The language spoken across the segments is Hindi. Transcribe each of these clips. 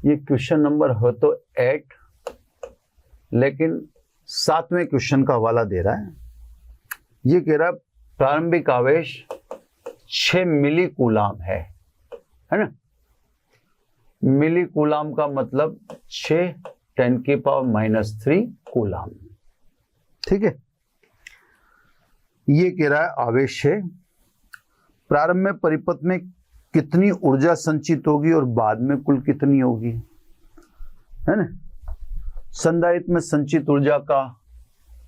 ये क्वेश्चन नंबर हो तो 8, लेकिन 7वें क्वेश्चन का हवाला दे रहा है। ये कह रहा है प्रारंभिक आवेश 6 मिली कूलाम है ना। मिली कूलाम का मतलब 6 10⁻³ कूलाम। ठीक है। ये कह रहा है आवेश है, प्रारंभ में परिपथ में कितनी ऊर्जा संचित होगी और बाद में कुल कितनी होगी, है ना। संधारित्र में संचित ऊर्जा का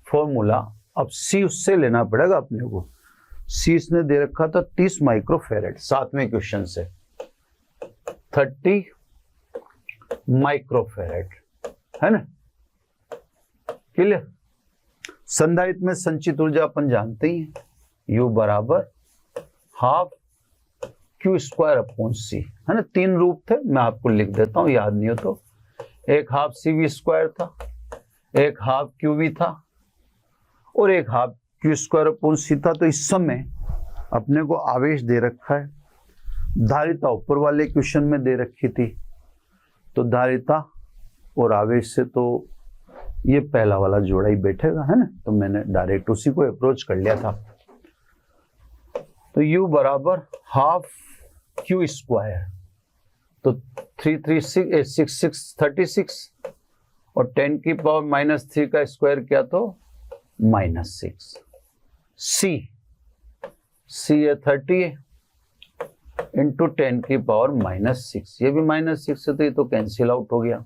फॉर्मूला, अब सी उससे लेना पड़ेगा अपने को। सी इसने दे रखा था 30 माइक्रोफेरेड 7वें क्वेश्चन से, 30 माइक्रोफेरेड, है ना। क्लियर। संधारित्र में संचित ऊर्जा अपन जानते ही हैं, U बराबर ½ Q²/C, है ना। 3 रूप थे, मैं आपको लिख देता हूं याद नहीं हो तो। एक ½ CV² था, एक ½ QV था और एक ½ Q²/C था। तो इस समय अपने को आवेश दे रखा है, धारिता ऊपर वाले क्वेश्चन में दे रखी थी, तो धारिता और आवेश से तो ये पहला वाला जोड़ा ही बैठेगा, है ना। तो मैंने डायरेक्ट उसी को अप्रोच कर लिया था। तो U बराबर ½ Q², तो 36 और 10⁻³ का स्क्वायर किया तो -6। C है 30 इंटू 10⁻⁻6, ये भी -6 है, तो ये तो कैंसिल आउट हो गया।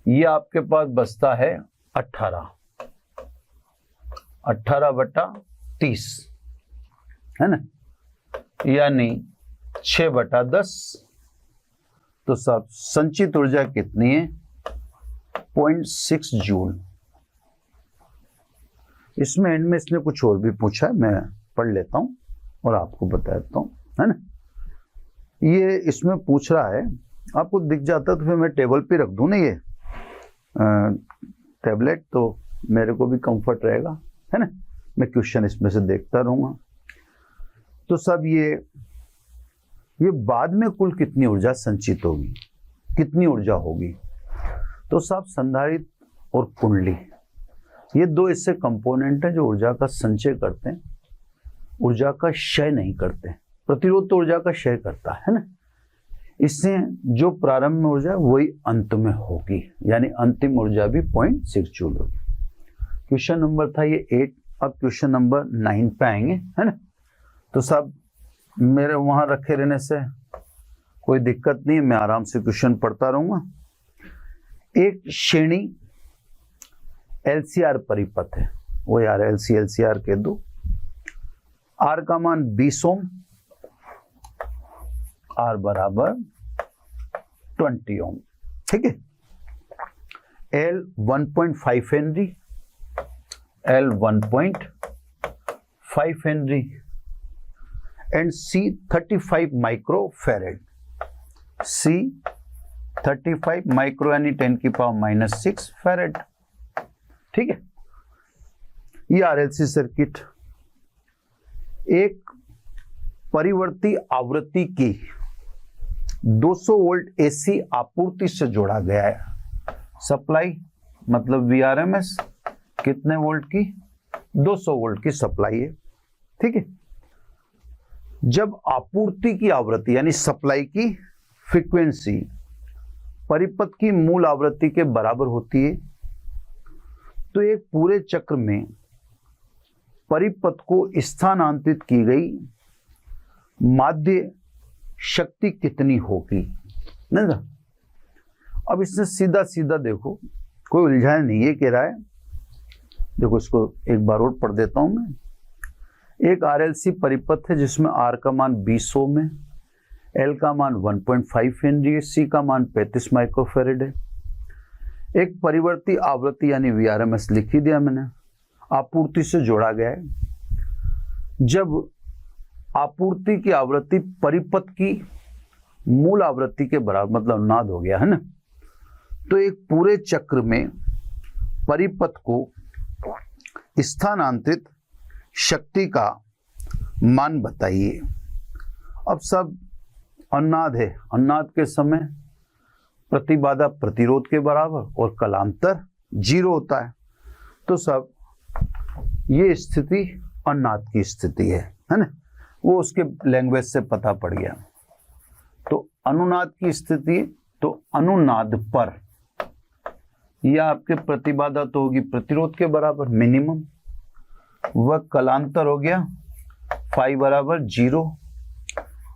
ये आपके पास बचता है 18/30, है ना, यानी 6/10। तो सब संचित ऊर्जा कितनी है? 0.6 जूल। इसमें एंड में इसने कुछ और भी पूछा है, मैं पढ़ लेता हूं और आपको बता देता हूं, है ना। ये इसमें पूछ रहा है, आपको दिख जाता तो फिर मैं टेबल पे रख दूं ना ये टैबलेट, तो मेरे को भी कंफर्ट रहेगा, है ना। मैं क्वेश्चन इसमें से देखता रहूंगा। तो सब ये बाद में कुल कितनी ऊर्जा संचित होगी, कितनी ऊर्जा होगी। तो सब संधारित्र और कुंडली, ये दो इससे कंपोनेंट हैं जो ऊर्जा का संचय करते हैं, ऊर्जा का क्षय नहीं करते। प्रतिरोध तो ऊर्जा का क्षय करता है ना। इससे जो प्रारंभ में ऊर्जा वही अंत में होगी, यानी अंतिम ऊर्जा भी 0.6 जूल होगी। क्वेश्चन नंबर था ये 8। अब क्वेश्चन नंबर 9 पे आएंगे, है ना। तो सब मेरे वहां रखे रहने से कोई दिक्कत नहीं, मैं आराम से क्वेश्चन पढ़ता रहूंगा। एक श्रेणी LCR परिपथ है, वो यार LCR के दो। R का मान 20 ओम, R बराबर 20 ओम, ठीक है। L 1.5 Henry, L 1.5 Henry and C 35 microfarad, C 35 micro यानी 10⁻⁻6 फेरेड, ठीक है। ये RLC सर्किट एक परिवर्ती आवृत्ति की 200 वोल्ट AC आपूर्ति से जोड़ा गया है। सप्लाई मतलब VRMS कितने वोल्ट की? 200 वोल्ट की सप्लाई है, ठीक है। जब आपूर्ति की आवृत्ति यानी सप्लाई की फ्रीक्वेंसी परिपथ की मूल आवृत्ति के बराबर होती है, तो एक पूरे चक्र में परिपथ को स्थानांतरित की गई माध्य शक्ति कितनी होगी, नहीं। अब इसने सीधा सीधा देखो, कोई उलझाया नहीं, ये कह रहा है, देखो इसको एक बार और पढ़ देता हूं मैं। एक RLC परिपथ है जिसमें R का मान 20 ओम है, L का मान 1.5 हेनरी है, C का मान 35 माइक्रोफेरेड है। एक परिवर्ती आवृत्ति यानी VRMS लिख ही दिया मैंने, आपूर्ति से जोड़ा गया है। जब आपूर्ति की आवृत्ति परिपथ की मूल आवृत्ति के बराबर मतलब नाद हो गया, है ना, तो एक पूरे चक्र में परिपथ को स्थानांतरित शक्ति का मान बताइए। अब सब अन्नाद है, अन्नाद के समय प्रतिबाधा प्रतिरोध के बराबर और कलांतर 0 होता है। तो सब ये स्थिति अनुनाद की स्थिति है ना, वो उसके लैंग्वेज से पता पड़ गया। तो अनुनाद की स्थिति, तो अनुनाद पर यह आपके प्रतिबाधा तो होगी प्रतिरोध के बराबर मिनिमम, वह कलांतर हो गया फाई बराबर 0।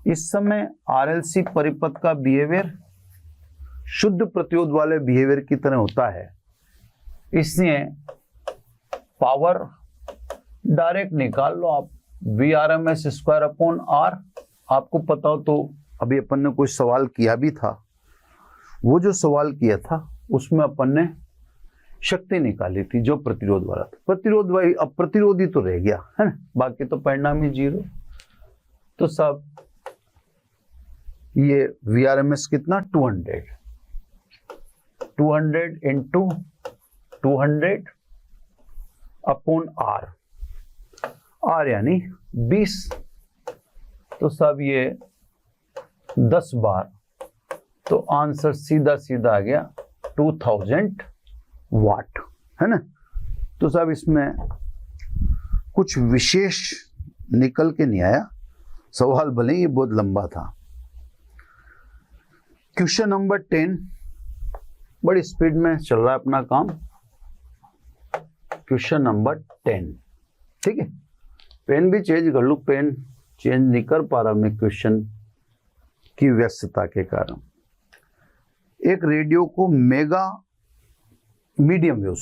इस समय आरएलसी परिपथ का बिहेवियर शुद्ध प्रतिरोध वाले बिहेवियर की तरह होता है, इसलिए पावर डायरेक्ट निकाल लो आप, VRMS स्क्वायर अपॉन R। आपको पता हो तो अभी अपन ने कोई सवाल किया भी था, वो जो सवाल किया था उसमें अपन ने शक्ति निकाली थी जो प्रतिरोध वाला था। प्रतिरोध वाली अब प्रतिरोधी तो रह गया है ना, बाकी तो परिणाम ही 0। तो सब ये VRMS कितना 200 इंटू 200 अपॉन R यानी 20। तो सब ये 10 बार, तो आंसर सीधा सीधा आ गया 2000 वाट है ना। तो सब इसमें कुछ विशेष निकल के नहीं आया, सवाल भले ही बहुत लंबा था। क्वेश्चन नंबर 10, बड़ी स्पीड में चल रहा है अपना काम। क्वेश्चन नंबर 10, ठीक है। पेन भी चेंज कर लूं, पेन चेंज नहीं कर पा रहा मैं क्वेश्चन की व्यस्तता के कारण। एक रेडियो को मीडियम वेव,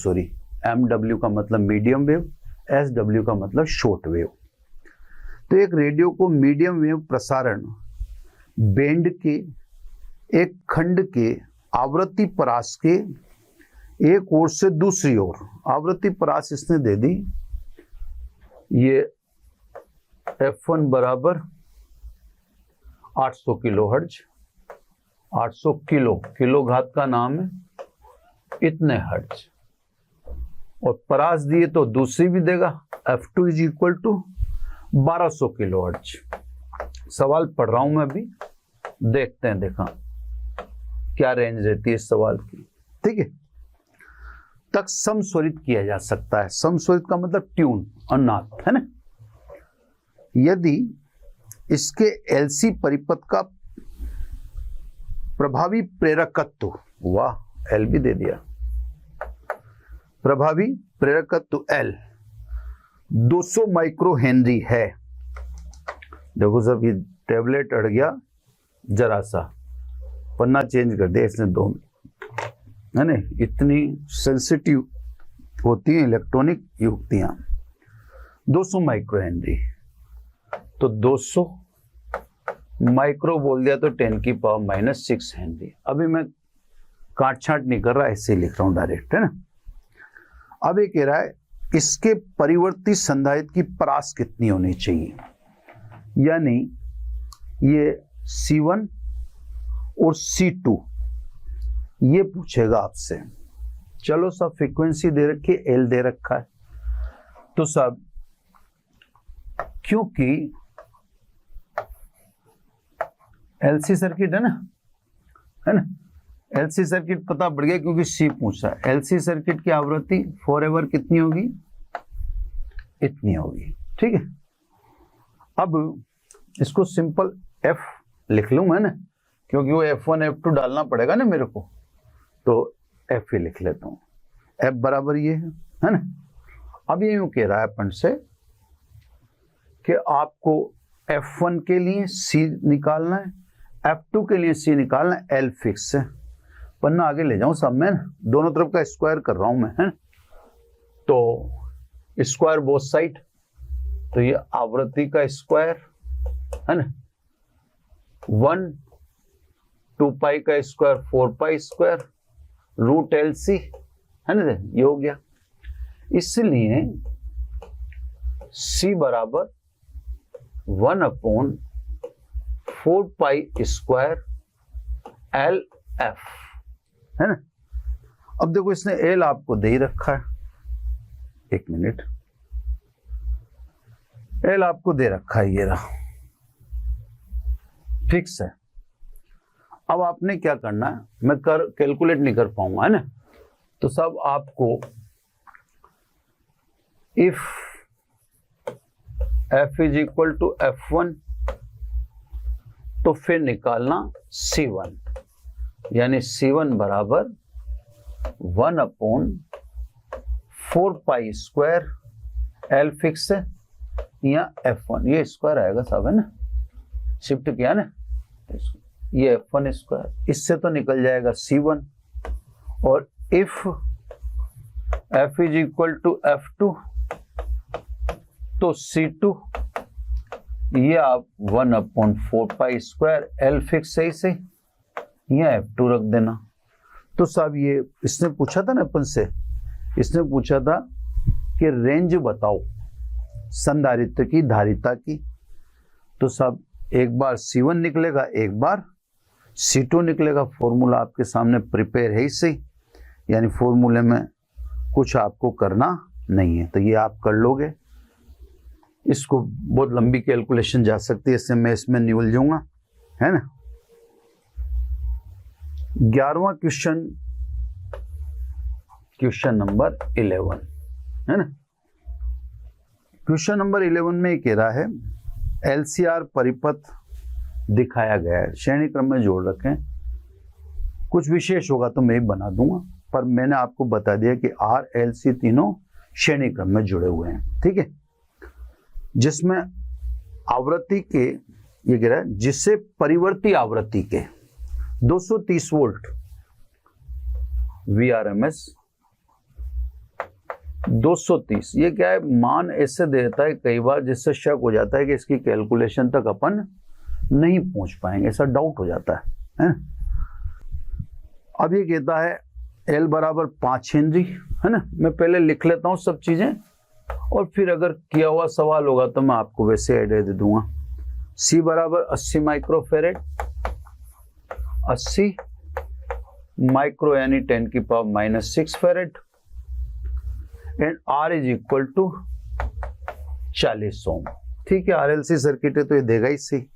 MW का मतलब मीडियम वेव, SW का मतलब शॉर्ट वेव। तो एक रेडियो को मीडियम वेव प्रसारण बैंड के एक खंड के आवृत्ति परास के एक ओर से दूसरी ओर, आवृत्ति परास इसने दे दी, ये F1 बराबर 800 किलोहर्ट्ज, 800 किलो घात का नाम है इतने हर्ट्ज, और परास दिए तो दूसरी भी देगा, F2 is equal to 1200 kilohertz. सवाल पढ़ रहा हूं मैं अभी, देखते हैं देखा क्या रेंज रहती है इस सवाल की, ठीक है। तक समस्वरित किया जा सकता है, समस्वरित का मतलब ट्यून अनुनाद है ना, यदि इसके एलसी परिपथ का प्रभावी प्रेरकत्व, वाह एल भी दे दिया, प्रभावी प्रेरकत्व एल 200 माइक्रो हेनरी है। देखो सब ये टेबलेट अड़ गया जरा सा, पन्ना चेंज कर दिया इसने 2 मिनट, है ना, इतनी सेंसिटिव होती है इलेक्ट्रॉनिक युक्तियां। 200 माइक्रो हेनरी, तो 200 माइक्रो बोल दिया तो 10 की पावर -6 हेनरी। अभी मैं काट छांट नहीं कर रहा, ऐसे लिख रहा हूं डायरेक्ट, है ना। अब ये कह रहा है इसके परिवर्ती संधारित्र की परास कितनी होनी चाहिए, यानी ये C1 और C2 ये पूछेगा आपसे। चलो सब फ्रीक्वेंसी दे रखी है, L दे रखा है, तो सब क्योंकि LC सर्किट है ना, LC सर्किट पता पड़ गया क्योंकि C पूछा है। LC सर्किट की आवृत्ति फॉरएवर कितनी होगी, इतनी होगी, ठीक है। अब इसको सिंपल F लिख लूं मैं ना, क्योंकि वो F1 F2 डालना पड़ेगा ना मेरे को, तो F ही लिख लेता हूं। F बराबर ये है ना। अब ये यूं कह रहा है अपन से कि आपको F1 के लिए C निकालना है, F2 के लिए C निकालना है, L फिक्स है। पन्ना आगे ले जाऊं सब में, दोनों तरफ का स्क्वायर कर रहा हूं मैं, है? तो स्क्वायर बोथ साइड, तो ये आवृत्ति का स्क्वायर है ना, 1 2 पाई का square 4 pi square root LC है ना, ये हो गया। इसलिए C बराबर 1/4 पाई स्क्वायर LF है ना। अब देखो इसने L आपको दे ही रखा है, एक मिनट, L आपको दे रखा है, ये रहा फिक्स है। अब आपने क्या करना है, मैं कैलकुलेट नहीं कर पाऊंगा, है ना। तो सब आपको if f is equal to f1 तो फिर निकालना c1, यानी c1 बराबर 1/4 L फिक्स है या f1, ये स्क्वायर आएगा सब, है ना, शिफ्ट किया ना, ये f1 स्क्वायर, इससे तो निकल जाएगा c1। और if f is equal to f2 तो c2, ये आप 1/4 L फिक्स सही से या f2 रख देना। तो साहब ये इसने पूछा था ना अपन से, इसने पूछा था कि रेंज बताओ संधारित्र की धारिता की। तो साहब एक बार C1 निकलेगा, एक बार C2 निकलेगा। फॉर्मूला आपके सामने प्रिपेयर है ही सही, यानी फॉर्मूले में कुछ आपको करना नहीं है, तो ये आप कर लोगे। इसको बहुत लंबी कैलकुलेशन जा सकती है, इससे मैं इसमें नहीं उलझूंगा, है ना। 11वां क्वेश्चन, क्वेश्चन नंबर 11, है ना। क्वेश्चन नंबर 11 में ये कह रहा है LCR परिपथ दिखाया गया है, श्रेणी क्रम में जोड़ रखें। कुछ विशेष होगा तो मैं ही बना दूंगा, पर मैंने आपको बता दिया कि R, L, C तीनों श्रेणी क्रम में जुड़े हुए हैं, ठीक है। जिसमें आवृत्ति के, ये कह रहा है जिससे परिवर्ती आवृत्ति के 230 वोल्ट VRMS 230, ये क्या है, मान ऐसे देता है कई बार जिससे शक हो जाता है कि इसकी कैलकुलेशन तक अपन नहीं पहुंच पाएंगे, ऐसा डाउट हो जाता है। अब ये कहता है L बराबर 5 हेनरी, है ना। मैं पहले लिख लेता हूं सब चीजें और फिर अगर किया हुआ सवाल होगा तो मैं आपको वैसे एड्रेस दे दूंगा। C बराबर 80 माइक्रोफेरेड, 80 माइक्रो यानी 10⁻⁻6 farad, and R is equal to 40 ohm, ठीक है। RLC सर्किट है तो ये देगा ही सही।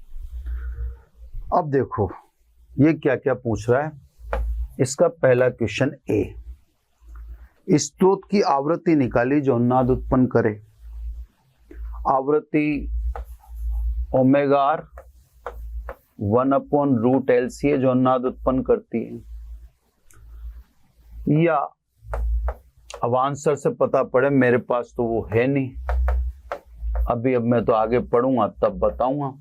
अब देखो ये क्या क्या पूछ रहा है। इसका पहला क्वेश्चन A, स्रोत की आवृत्ति निकाली जो नाद उत्पन्न करे। आवृत्ति ओमेगा R 1/√LC है जो नाद उत्पन्न करती है, या अब आंसर से पता पड़े, मेरे पास तो वो है नहीं अभी, अब मैं तो आगे पढ़ूंगा तब बताऊंगा।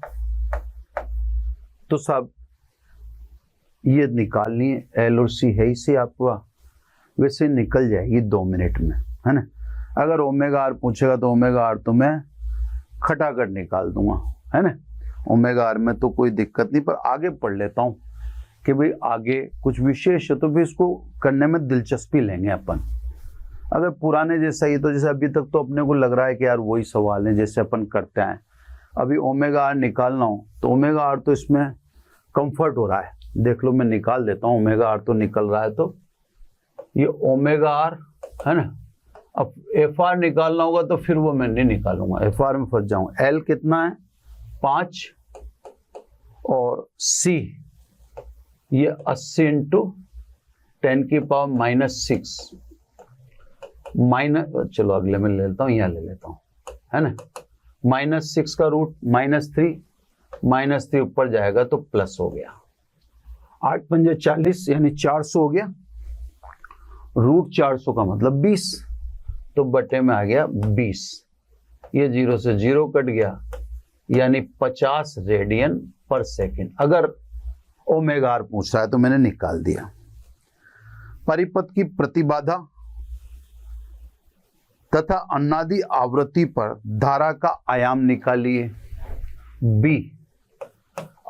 तो साहब ये निकालनी है, L और C है ही से आपका, वैसे निकल जाएगी 2 मिनट में, है ना। अगर ओमेगा R पूछेगा तो ओमेगा R तो मैं खटाखट निकाल दूंगा, है ना। ओमेगा R में तो कोई दिक्कत नहीं, पर आगे पढ़ लेता हूं कि भाई आगे कुछ विशेष है तो भी इसको करने में दिलचस्पी लेंगे अपन। अगर पुराने जैसा ही, तो जैसे अभी तक तो अपने को लग रहा है कि यार वही सवाल है जैसे अपन करते हैं। अभी ओमेगा R निकालना हो तो ओमेगा R तो इसमें कंफर्ट हो रहा है, देख लो मैं निकाल देता हूँ। ओमेगा R तो निकल रहा है, तो ये ओमेगा R है ना। अब FR निकालना होगा तो फिर वो मैं नहीं निकालूंगा, FR में फंस जाऊंगा। L कितना है 5 और C ये 80 × 10⁻⁻6 माइनस, चलो अगले में ले लेता हूँ, यहाँ ले लेता हूँ, है ना। -6 का रूट -3, -3 ऊपर जाएगा तो प्लस हो गया। 8 पंजे 40 यानी 400 हो गया। रूट 400 का मतलब 20, तो बटे में आ गया 20। ये 0 से 0 कट गया, यानी 50 रेडियन पर सेकेंड। अगर ओमेगा R पूछ रहा है तो मैंने निकाल दिया। परिपथ की प्रतिबाधा तथा अन्नादि आवृत्ति पर धारा का आयाम निकालिए। B,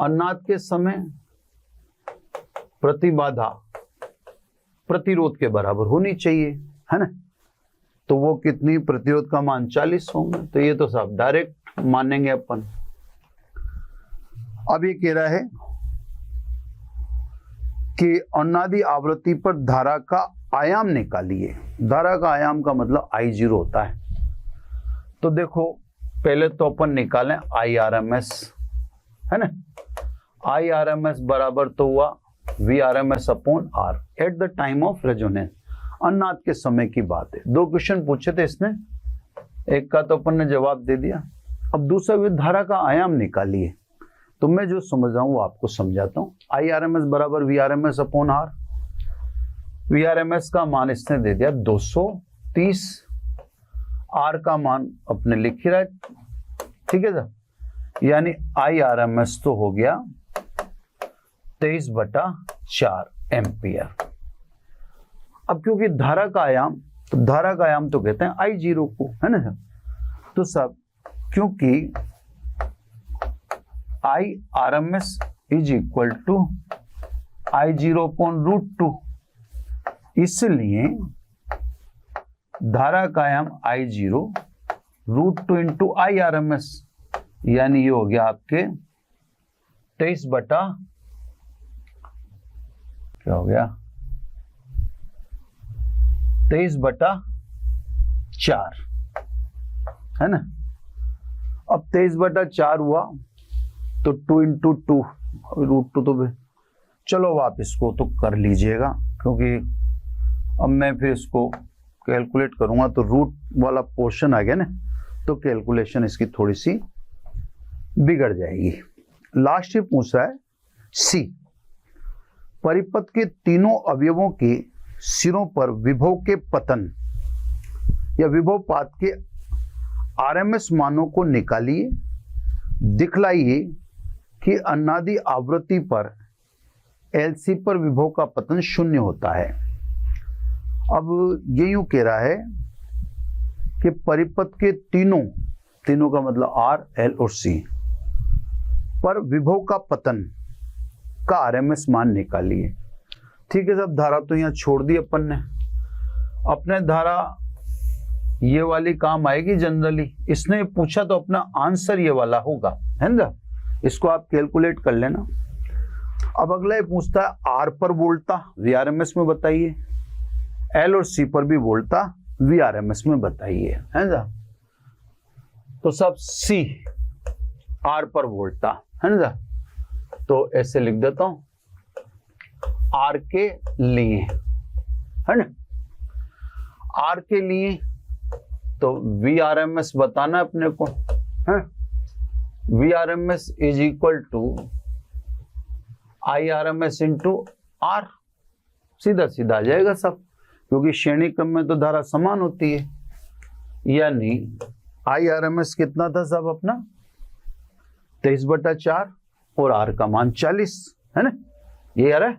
अन्नाद के समय प्रतिबाधा प्रतिरोध के बराबर होनी चाहिए, है ना। तो वो कितनी, प्रतिरोध का मान 40 होंगे, तो ये तो साहब डायरेक्ट मानेंगे अपन। अब ये कह रहा है कि अन्नादि आवृत्ति पर धारा का आयाम निकालिए। धारा का आयाम का मतलब I0 होता है। तो देखो पहले तो अपन निकालें IRMS, है ना। IRMS बराबर तो हुआ VRMS upon R at the time of resonance. अनाद के समय की बात है। 2 क्वेश्चन पूछे थे इसने, एक का तो अपन ने जवाब दे दिया। अब दूसरा विद्युत धारा का आयाम निकालिए। तो मैं जो समझ रहा हूं वो आपको समझाता हूं। IRMS बराबर VRMS अपॉन R। VRMS का मान इसने दे दिया 230, R का मान अपने लिख ही रहा है, ठीक है सर। यानी IRMS तो हो गया 23/4 एम्पियर। अब क्योंकि धारा का आयाम, तो धारा का आयाम तो कहते हैं I0 को, है ना सर। तो सब क्योंकि IRMS is equal to I0 upon √2, इसलिए धारा का आयाम I0 √2 इंटू IRMS, यानी ये हो गया आपके 23 बटा क्या हो गया 23/4, है ना। अब 23/4 हुआ तो 2 इंटू 2, √2 तो चलो अब आप इसको तो कर लीजिएगा, क्योंकि अब मैं फिर इसको कैलकुलेट करूंगा तो रूट वाला पोर्शन आ गया ना, तो कैलकुलेशन इसकी थोड़ी सी बिगड़ जाएगी। लास्ट ये पूछ रहा है सी, परिपथ के तीनों अवयवों के सिरों पर विभव के पतन या विभव पात के आरएमएस मानों को निकालिए, दिखलाइए कि अनादि आवृत्ति पर एलसी पर विभव का पतन 0 होता है। अब ये यूं कह रहा है कि परिपथ के तीनों का मतलब आर, एल और सी पर विभव का पतन का आरएमएस मान निकालिए। ठीक है साहब, धारा तो यहां छोड़ दी अपन ने। अपने धारा ये वाली काम आएगी जनरली, इसने पूछा तो अपना आंसर ये वाला होगा, है ना। इसको आप कैलकुलेट कर लेना। अब अगला ये पूछता है आर पर वोल्टा वीआरएमएस में बताइए, एल और सी पर भी वोल्टा वीआरएमएस में बताइए, है ना। तो सब सी आर पर वोल्टा, है ना। तो ऐसे लिख देता हूं, आर के लिए, है ना। आर के लिए तो वीआरएमएस बताना अपने को, है। VRMS is equal to IRMS into R, सीधा सीधा आ जाएगा सब, क्योंकि श्रेणी क्रम में तो धारा समान होती है। यानी आईआरएमएस कितना था सब अपना 23/4 और आर का मान 40, है ना। ये आ रहा है,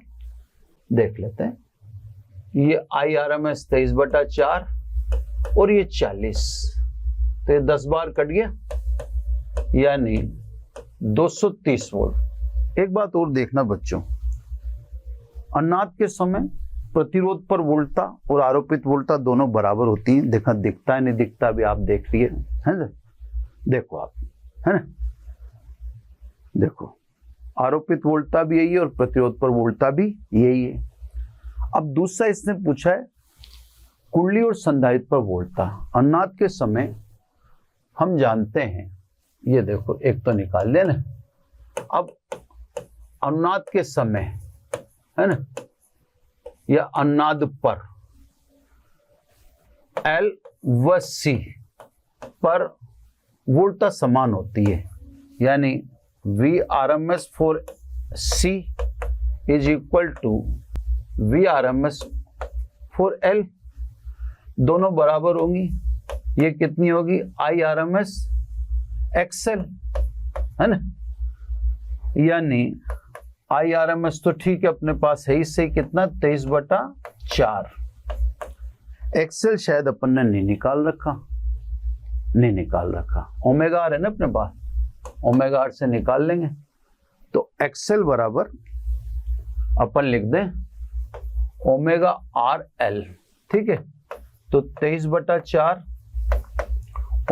देख लेते हैं। ये आईआरएमएस 23/4 और ये 40, तो ये 10 बार कट गया, यानी 230 वोल्ट। एक बात और देखना बच्चों, अनाद के समय प्रतिरोध पर वोल्टा और आरोपित वोल्टा दोनों बराबर होती हैं। देखा दिखता है नहीं दिखता भी आप देख लिए, है ना। देखो आप, है ना, देखो आरोपित वोल्टा भी यही है और प्रतिरोध पर वोल्टा भी यही है। अब दूसरा इसने पूछा है कुंडली और संधारित्र पर वोल्टा। अनाद के समय हम जानते हैं, ये देखो एक तो निकाल देना। अब अनाद के समय, है ना, या अनाद पर एल व सी पर वोल्टा समान होती है, यानी V R M S for C is equal to V R M S for L, दोनों बराबर होंगी। ये कितनी होगी I R M S XL, है ना। यानी आई आर एम एस तो ठीक है अपने पास है, इससे कितना 23/4। एक्सएल शायद अपन ने नहीं निकाल रखा, ओमेगा आर है ना अपने पास, ओमेगा आर से निकाल लेंगे। तो एक्सएल बराबर अपन लिख दें ओमेगा आर एल, ठीक है। तो 23/4,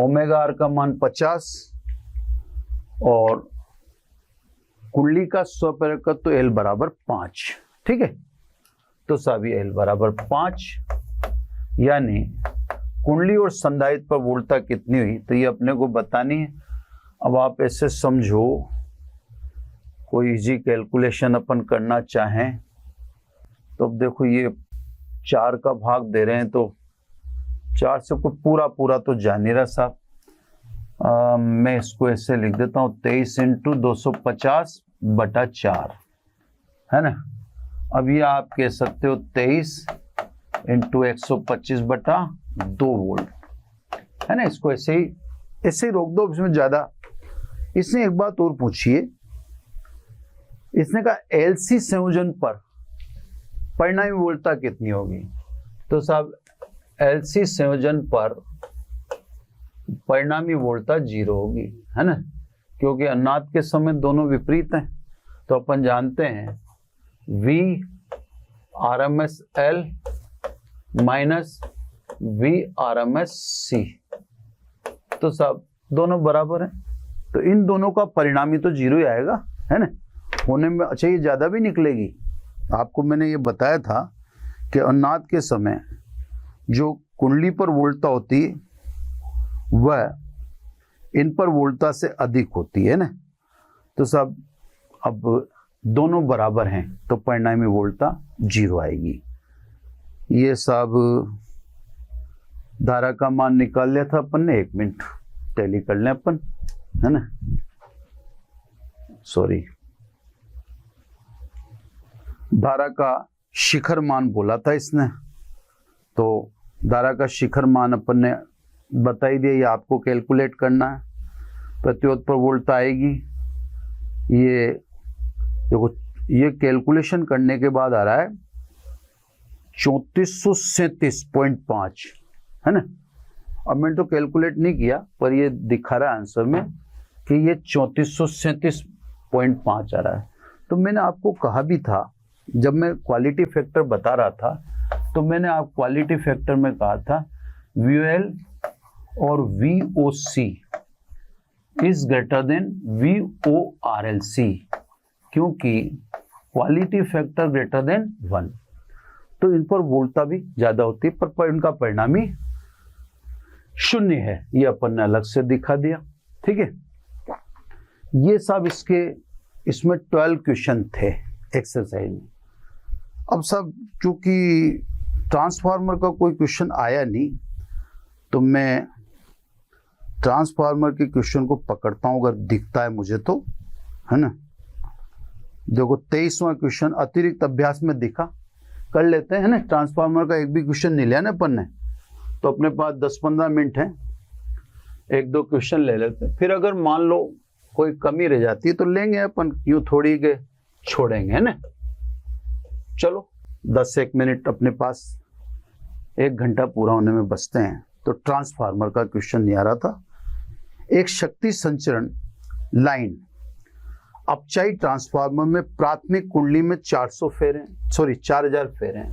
ओमेगा आर का मान 50 और कुंडली का स्वप्रेरकत्व तो एल बराबर 5, ठीक है। तो सभी एल बराबर 5, यानी कुंडली और संधारित्र पर वोल्टा कितनी हुई तो ये अपने को बतानी है। अब आप ऐसे समझो, कोई इजी कैलकुलेशन अपन करना चाहें तो अब देखो ये 4 का भाग दे रहे हैं तो 4 से कोई पूरा तो जा नहीं रहा साहब। मैं इसको ऐसे लिख देता हूँ 23 × 250/4 है ना। अब ये आप कह सकते हो 23 × 125/2 वोल्ट है ना। इसको ऐसे ही रोक दो, इसमें ज्यादा। इसने एक बात और पूछी है, इसने कहा एलसी संयोजन पर परिणामी वोल्टता कितनी होगी। तो साहब एलसी संयोजन पर परिणामी वोल्टता 0 होगी है ना, क्योंकि अनुनाद के समय दोनों विपरीत हैं। तो अपन जानते हैं V RMS L minus V RMS C, तो साहब दोनों बराबर हैं, तो इन दोनों का परिणामी तो 0 ही आएगा है ना। होने में अच्छा ये ज्यादा भी निकलेगी। आपको मैंने ये बताया था कि अनुनाद के समय जो कुंडली पर वोल्टता होती है वह इन पर वोल्टता से अधिक होती है ना। तो साहब अब दोनों बराबर हैं तो परिणामी वोल्टता 0 आएगी। ये साहब धारा का मान निकाल लिया था अपन ने, 1 मिनट टैली कर लें अपन है ना। सॉरी, धारा का शिखर मान बोला था इसने, तो धारा का शिखर मान अपन ने बता ही दिया। ये आपको कैलकुलेट करना है। प्रतिरोध पर वोल्टता आएगी, ये देखो ये कैलकुलेशन करने के बाद आ रहा है 3437.5 है ना। अब मैंने तो कैलकुलेट नहीं किया पर ये दिखा रहा है आंसर में कि ये 3437.5 आ रहा है। तो मैंने आपको कहा भी था जब मैं क्वालिटी फैक्टर बता रहा था, तो मैंने आप क्वालिटी फैक्टर में कहा था VOL और VOC is greater than VORLC, क्योंकि क्वालिटी फैक्टर ग्रेटर देन 1, तो इन पर वोल्टता भी ज्यादा होती है पर इनका परिणामी 0 है। ये अपन ने अलग से दिखा दिया, ठीक है। ये सब इसमें 12 क्वेश्चन थे एक्सरसाइज में। अब सब चूंकि ट्रांसफार्मर का कोई क्वेश्चन आया नहीं तो मैं ट्रांसफार्मर के क्वेश्चन को पकड़ता हूं अगर दिखता है मुझे तो, है ना। देखो 23वां क्वेश्चन अतिरिक्त अभ्यास में दिखा, कर लेते हैं ना। ट्रांसफार्मर का एक भी क्वेश्चन नहीं लिया ना अपन ने, तो अपने पास 10-15 मिनट है, 1-2 क्वेश्चन ले लेते हैं। फिर अगर मान लो कोई कमी रह जाती है तो लेंगे अपन, यूं थोड़ी के छोड़ेंगे है ना। चलो 10-1 मिनट अपने पास, 1 घंटा पूरा होने में बचते हैं। तो ट्रांसफार्मर का क्वेश्चन नहीं आ रहा था। एक शक्ति संचरण लाइन अपचाई ट्रांसफार्मर में प्राथमिक कुंडली में 4000 फेरे हैं।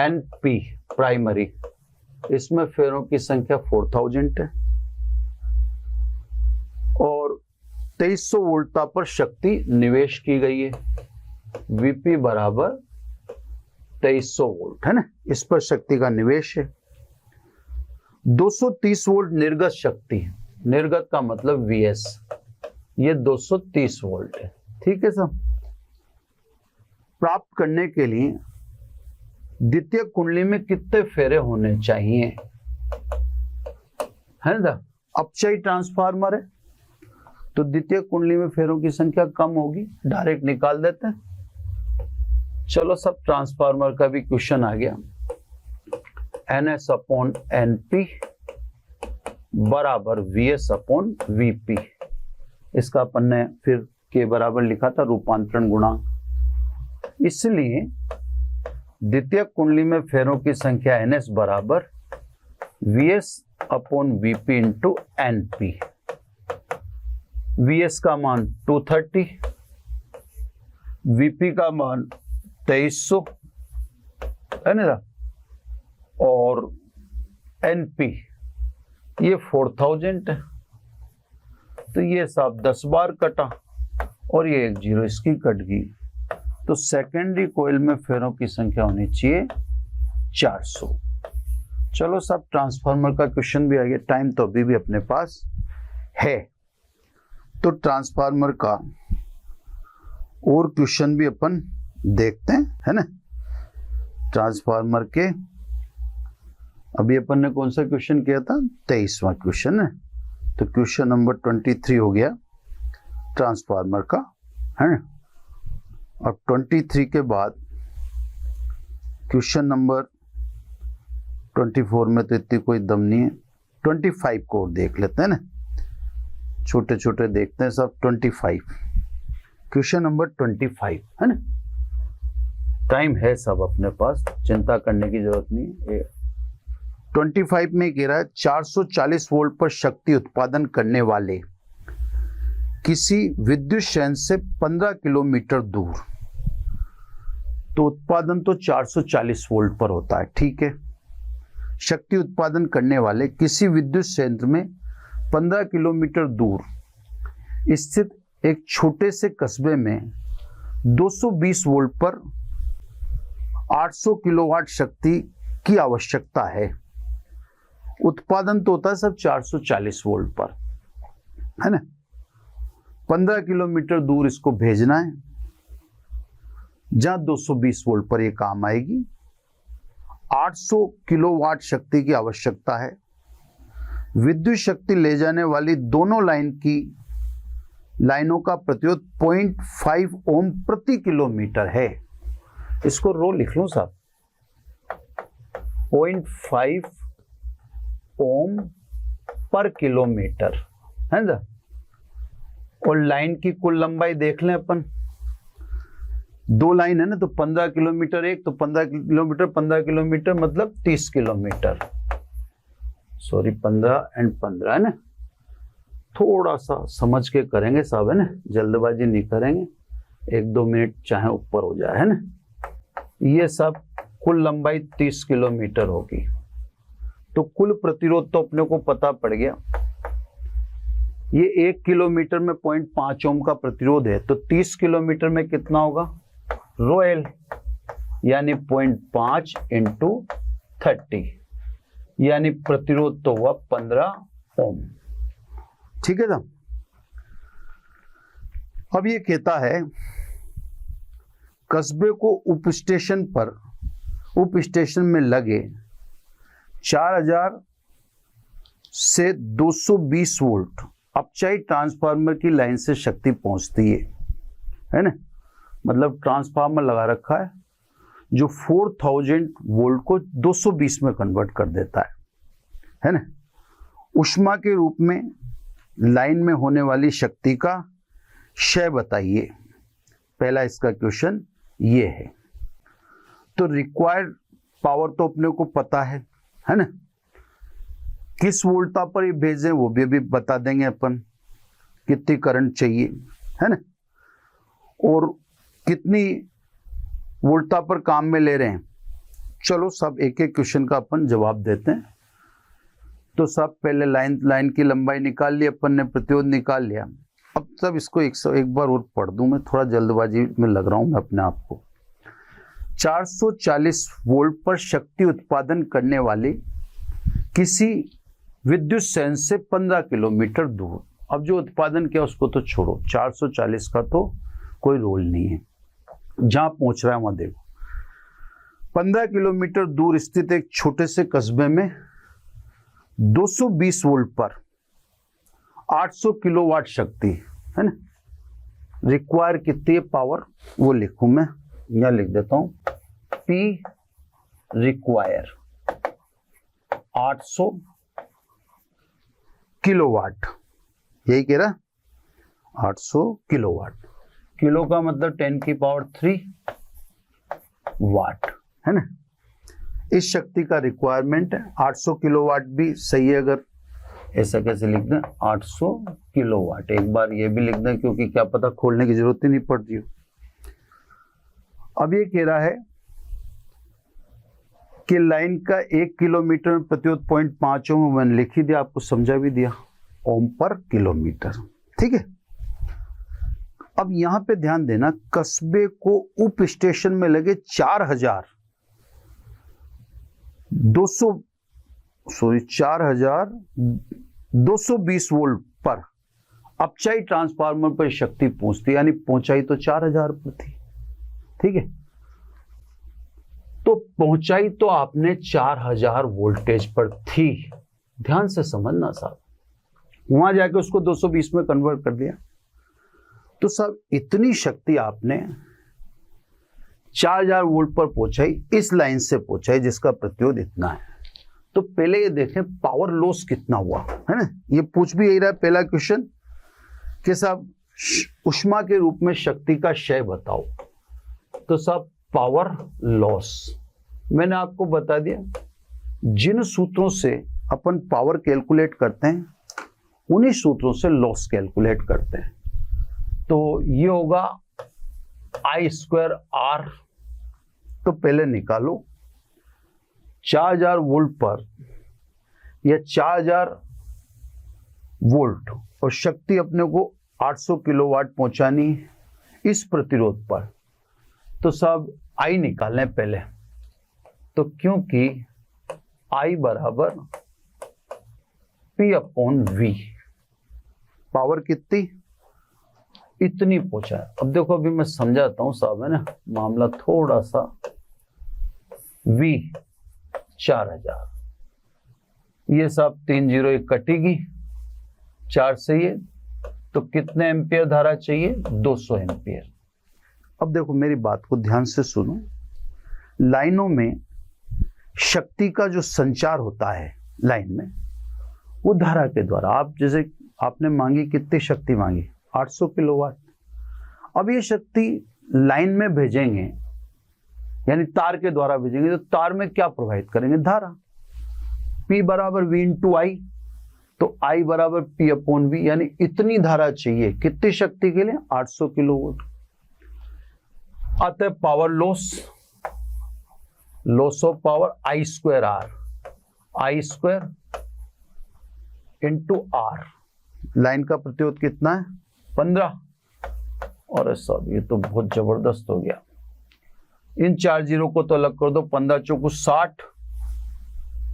NP प्राइमरी, इसमें फेरों की संख्या 4000 है और 2300 वोल्टता पर शक्ति निवेश की गई है। VP बराबर 2300 वोल्ट है ना, इस पर शक्ति का निवेश है। 230 वोल्ट निर्गत शक्ति, निर्गत का मतलब VS, ये 230 वोल्ट है, ठीक है सर। प्राप्त करने के लिए द्वितीय कुंडली में कितने फेरे होने चाहिए, है ना। अपचयी ट्रांसफार्मर है तो द्वितीय कुंडली में फेरों की संख्या कम होगी, डायरेक्ट निकाल देते हैं। चलो सब ट्रांसफार्मर का भी क्वेश्चन आ गया। NS/NP बराबर VS/VP, इसका अपन ने फिर के बराबर लिखा था रूपांतरण गुणांक। इसलिए द्वितीय कुंडली में फेरों की संख्या NS बराबर VS/VP इंटू NP। VS का मान 230, VP का मान 2300 है ना, और NP ये 4000 है। तो ये सब 10 बार कटा और ये 1 0 इसकी कट गई, तो सेकेंडरी कोयल में फेरों की संख्या होनी चाहिए 400। चलो सब ट्रांसफार्मर का क्वेश्चन भी आ गया, टाइम तो अभी भी अपने पास है। तो ट्रांसफार्मर का और क्वेश्चन भी अपन देखते हैं, है ना, ट्रांसफार्मर के। अभी अपन ने कौन सा क्वेश्चन किया था? 23वां क्वेश्चन है। तो क्वेश्चन नंबर 23 हो गया ट्रांसफार्मर का, है ना। अब 23 के बाद क्वेश्चन नंबर 24 में तो इतनी कोई दम नहीं है। 25 को और देख लेते हैं ना, छोटे छोटे देखते हैं सब। 25 क्वेश्चन नंबर 25, है ना। टाइम है सब अपने पास, चिंता करने की जरूरत नहीं। 25 में कह रहा है 440 वोल्ट पर शक्ति उत्पादन करने वाले किसी विद्युत संयंत्र से 15 किलोमीटर दूर, तो उत्पादन तो 440 वोल्ट पर होता है, ठीक है। शक्ति उत्पादन करने वाले किसी विद्युत संयंत्र में 15 किलोमीटर दूर स्थित एक छोटे से कस्बे में 220 वोल्ट पर 800 किलोवाट शक्ति की आवश्यकता है। उत्पादन तो होता है सब 440 वोल्ट पर, है ना। 15 किलोमीटर दूर इसको भेजना है, जहां 220 वोल्ट पर यह काम आएगी। 800 किलोवाट शक्ति की आवश्यकता है। विद्युत शक्ति ले जाने वाली दोनों लाइनों का प्रतिरोध 0.5 ओम प्रति किलोमीटर है। इसको रो लिख लो साहब, 0.5 ओम पर किलोमीटर, है ना। और लाइन की कुल लंबाई देख लें अपन, 2 लाइन है ना, तो 15 किलोमीटर एक, तो 15 किलोमीटर 15 किलोमीटर मतलब 30 किलोमीटर। सॉरी, 15 और 15, है ना। थोड़ा सा समझ के करेंगे साहब, है ना, जल्दबाजी नहीं करेंगे। 1-2 मिनट चाहे ऊपर हो जाए, है ना। ये सब कुल लंबाई 30 किलोमीटर होगी। तो कुल प्रतिरोध तो अपने को पता पड़ गया। ये 1 किलोमीटर में 0.5 ओम का प्रतिरोध है, तो 30 किलोमीटर में कितना होगा? रोएल, यानी 0.5 इंटू 30, यानी प्रतिरोध तो हुआ 15 ओम, ठीक है ना। अब ये कहता है कस्बे को उप स्टेशन में लगे 4000 से 220 वोल्ट अपचाई ट्रांसफार्मर की लाइन से शक्ति पहुंचती है ना। मतलब ट्रांसफार्मर लगा रखा है जो 4000 वोल्ट को 220 में कन्वर्ट कर देता है ना। ऊष्मा के रूप में लाइन में होने वाली शक्ति का क्षय बताइए। पहला इसका क्वेश्चन ये है। तो रिक्वायर्ड पावर तो अपने को पता है ना। किस वोल्टता पर ये भेजें वो भी बता देंगे अपन, कितनी करंट चाहिए, है ना, और कितनी वोल्टता पर काम में ले रहे हैं। चलो सब एक एक क्वेश्चन का अपन जवाब देते हैं। तो सब पहले लाइन की लंबाई निकाल ली अपन ने, प्रतिरोध निकाल लिया। अब सब इसको एक बार और पढ़ दूं, मैं थोड़ा जल्दबाजी में लग रहा हूं मैं अपने आप को। 440 वोल्ट पर शक्ति उत्पादन करने वाले किसी विद्युत संयंत्र से 15 किलोमीटर दूर। अब जो उत्पादन किया उसको तो छोड़ो, 440 का तो कोई रोल नहीं है, जहां पहुंच रहा है वहां देखो। 15 किलोमीटर दूर स्थित एक छोटे से कस्बे में 220 वोल्ट पर 800 किलोवाट शक्ति, है ना। रिक्वायर कितनी है पावर वो लिखूं मैं, यहां लिख देता हूं, P रिक्वायर 800 किलोवाट, यही कह रहा, 800 किलोवाट। किलो का मतलब 10⁻³ वाट, है ना। इस शक्ति का रिक्वायरमेंट है। 800 किलोवाट भी सही है, अगर ऐसा कैसे लिख दें 800 किलोवाट। एक बार ये भी लिख दें क्योंकि क्या पता खोलने की जरूरत ही नहीं पड़ती हो। अब ये कह रहा है कि लाइन का 1 किलोमीटर में प्रतिरोध 0.5 ओम, मैंने लिख ही दिया, आपको समझा भी दिया, ओम पर किलोमीटर, ठीक है। अब यहां पे ध्यान देना, कस्बे को उप स्टेशन में लगे 4220 वोल्ट पर अपचाई ट्रांसफार्मर पर शक्ति पहुंचती, यानी पहुंचाई तो 4000 पर थी, ठीक है, तो पहुंचाई तो आपने 4000 वोल्टेज पर थी। ध्यान से समझना साहब, वहां जाके उसको 220 में कन्वर्ट कर दिया, तो साहब इतनी शक्ति आपने 4000 वोल्ट पर पहुंचाई, इस लाइन से पहुंचाई जिसका प्रतिरोध इतना है। तो पहले ये देखें पावर लॉस कितना हुआ, है ना, ये पूछ भी यही रहा है पहला क्वेश्चन कि साहब ऊष्मा के रूप में शक्ति का क्षय बताओ। तो साहब पावर लॉस मैंने आपको बता दिया, जिन सूत्रों से अपन पावर कैलकुलेट करते हैं उन्हीं सूत्रों से लॉस कैलकुलेट करते हैं। तो ये होगा I² R, तो पहले निकालो 4000 वोल्ट पर या 4000 वोल्ट और शक्ति अपने को 800 किलोवाट पहुंचानी है इस प्रतिरोध पर, तो साहब I निकालने पहले, तो क्योंकि I बराबर P/V, पावर कितनी, इतनी पहुंचा है। अब देखो अभी मैं समझाता हूं साहब, है ना, मामला थोड़ा सा। V 4000, ये साहब 3 0 1 कटेगी 4 से, ये तो कितने एम्पियर धारा चाहिए, 200 एम्पियर। अब देखो मेरी बात को ध्यान से सुनो, लाइनों में शक्ति का जो संचार होता है लाइन में, वो धारा के द्वारा, आप जैसे आपने मांगी, कितनी शक्ति मांगी, 800 किलोवाट। अब ये शक्ति लाइन में भेजेंगे, यानी तार के द्वारा भेजेंगे, तो तार में क्या प्रवाहित करेंगे, धारा। P बराबर V × I, तो I बराबर P/V, यानी इतनी धारा चाहिए कितनी शक्ति के लिए, 800 किलोवाट। अतः power loss, loss of power I² R, I² × R। Line का प्रतिरोध कितना है, 15। और साहब ये तो बहुत जबरदस्त हो गया, इन 4 0 को तो अलग कर दो, 15 चौको 60,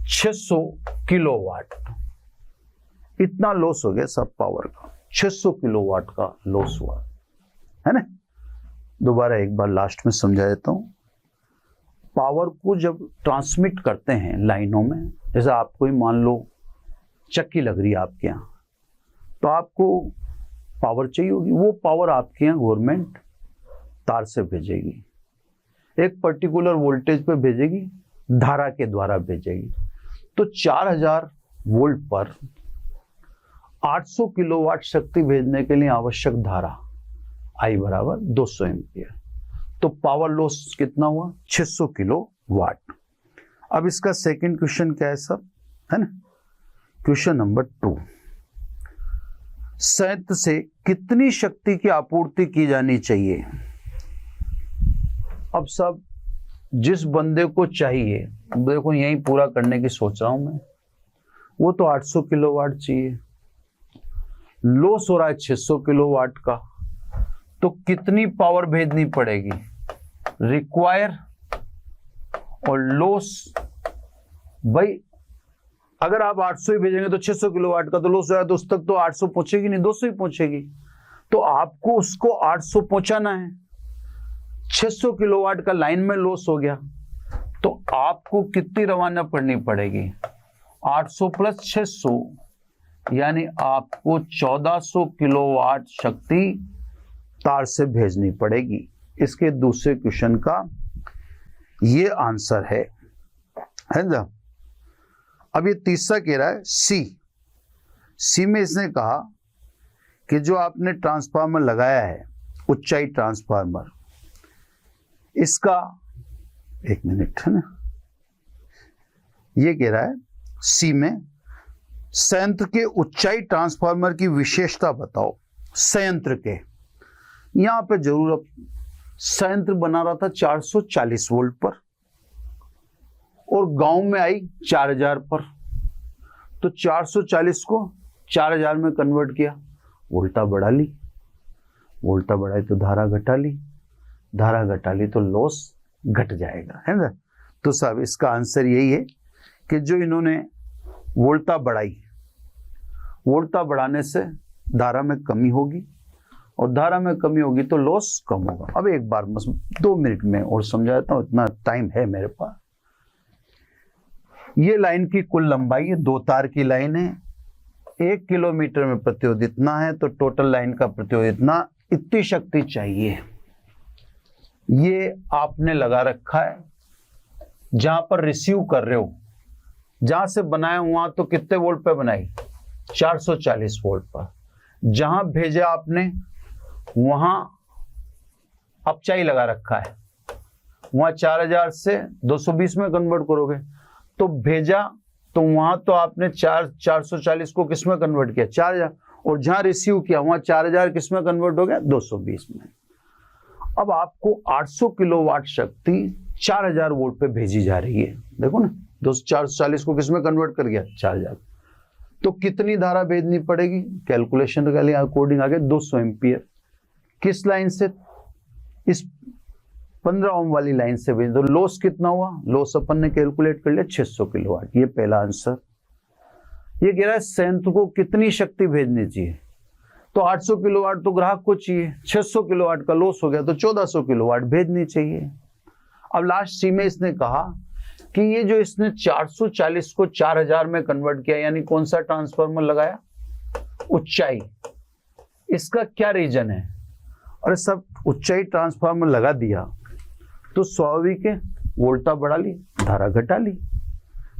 600 किलोवाट, इतना लॉस हो गया सब पावर का, 600 किलोवाट का लॉस हुआ, है ना। दोबारा एक बार लास्ट में समझा देता हूं, पावर को जब ट्रांसमिट करते हैं लाइनों में, जैसे आपको ही मान लो चक्की लग रही है आपके यहाँ, तो आपको पावर चाहिए होगी, वो पावर आपके यहाँ गवर्नमेंट तार से भेजेगी, एक पर्टिकुलर वोल्टेज पे भेजेगी, धारा के द्वारा भेजेगी। तो 4000 वोल्ट पर 800 किलोवाट शक्ति भेजने के लिए आवश्यक धारा I बराबर 200 एम्पियर। तो पावर लॉस कितना हुआ, 600 किलोवाट। अब इसका सेकंड क्वेश्चन क्या है सब, है ना, क्वेश्चन नंबर 2, संयंत्र से कितनी शक्ति की आपूर्ति की जानी चाहिए। अब सब जिस बंदे को चाहिए, देखो यही पूरा करने की सोच रहा हूं मैं, वो तो 800 किलोवाट चाहिए, लॉस हो रहा है 600 किलोवाट का, तो कितनी पावर भेजनी पड़ेगी, रिक्वायर और लॉस। भाई अगर आप 800 ही भेजेंगे तो 600 किलोवाट का तो लॉस हो, तो उस तक तो 800 पहुंचेगी नहीं, 200 ही पहुंचेगी, तो आपको उसको 800 पहुंचाना है। 600 किलोवाट का लाइन में लॉस हो गया, तो आपको कितनी रवाना पड़नी पड़ेगी, 800 + 600, यानी आपको 1400 किलोवाट शक्ति तार से भेजनी पड़ेगी। इसके दूसरे क्वेश्चन का ये आंसर है ना। अब ये तीसरा कह रहा है सी में इसने कहा कि जो आपने ट्रांसफार्मर लगाया है, उच्चाई ट्रांसफार्मर, इसका, एक मिनट, है ना, ये कह रहा है सी में, संयंत्र के उच्चाई ट्रांसफार्मर की विशेषता बताओ। संयंत्र के, यहां पे जरूर, अब संयंत्र बना रहा था 440 वोल्ट पर और गांव में आई 4000 पर, तो 440 को 4000 में कन्वर्ट किया, वोल्टा बढ़ा ली, वोल्टा बढ़ाई तो धारा घटा ली, धारा घटा ली तो लॉस घट जाएगा, है ना। तो साहब इसका आंसर यही है कि जो इन्होंने वोल्टा बढ़ाई, वोल्टा बढ़ाने से धारा में कमी होगी, और धारा में कमी होगी तो लॉस कम होगा। अब एक बार बस 2 मिनट में और समझा देता हूं, इतना टाइम है मेरे पास। ये लाइन की कुल लंबाई है, 2 तार की लाइन है, 1 किलोमीटर में प्रतिरोध इतना है, तो टोटल लाइन का प्रतिरोध इतना, इतनी शक्ति चाहिए। ये आपने लगा रखा है जहां पर रिसीव कर रहे हो, जहां से बनाया हुआ तो कितने वोल्ट पे बनाई, 440 वोल्ट पर। जहां भेजा आपने वहां अपचाई लगा रखा है, वहां 4000 से 220 में कन्वर्ट करोगे, तो भेजा तो वहां तो आपने 440 को किस में कन्वर्ट किया, 4000, और जहां रिसीव किया वहां 4000 किस में कन्वर्ट हो गया, 220 में। अब आपको 800 किलोवाट शक्ति 4000 वोल्ट पे भेजी जा रही है। देखो ना, 440 को किस में कन्वर्ट कर गया, 4000। तो कितनी धारा भेजनी पड़ेगी, कैलकुलेशन के लिए अकॉर्डिंग आगे 200 एम्पियर। किस लाइन से, इस 15 ओम वाली लाइन से भेज दो। लॉस कितना हुआ, लॉस अपन ने कैलकुलेट कर लिया 600 किलोवाट। ये पहला आंसर। ये कह रहा है संयंत्र को कितनी शक्ति भेजनी चाहिए, तो 800 किलोवाट तो ग्राहक को चाहिए, 600 किलोवाट का लॉस हो गया तो 1400 किलोवाट भेजनी चाहिए। अब लास्ट सी में इसने कहा कि ये जो इसने 440 को 4000 में कन्वर्ट किया, यानी कौन सा ट्रांसफार्मर लगाया, ऊंचाई, इसका क्या रीजन है। और सब ऊंचाई ट्रांसफार्मर लगा दिया तो स्वाभाविक है वोल्टा बढ़ा ली, धारा घटा ली,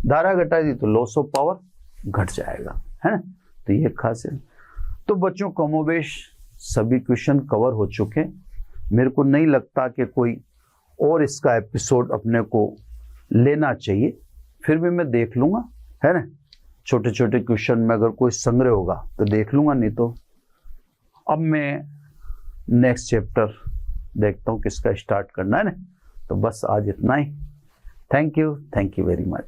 धारा घटा दी तो लॉस ऑफ पावर घट जाएगा, है ना। तो ये खास है। तो बच्चों कमोबेश सभी क्वेश्चन कवर हो चुके। मेरे को नहीं लगता कि कोई और इसका एपिसोड अपने को लेना चाहिए, फिर भी मैं देख लूंगा, है ना। छोटे छोटे क्वेश्चन में अगर कोई संग्रह होगा तो देख लूंगा, नहीं तो अब मैं नेक्स्ट चैप्टर देखता हूँ किसका स्टार्ट करना है ना। तो बस आज इतना ही। Thank you very much.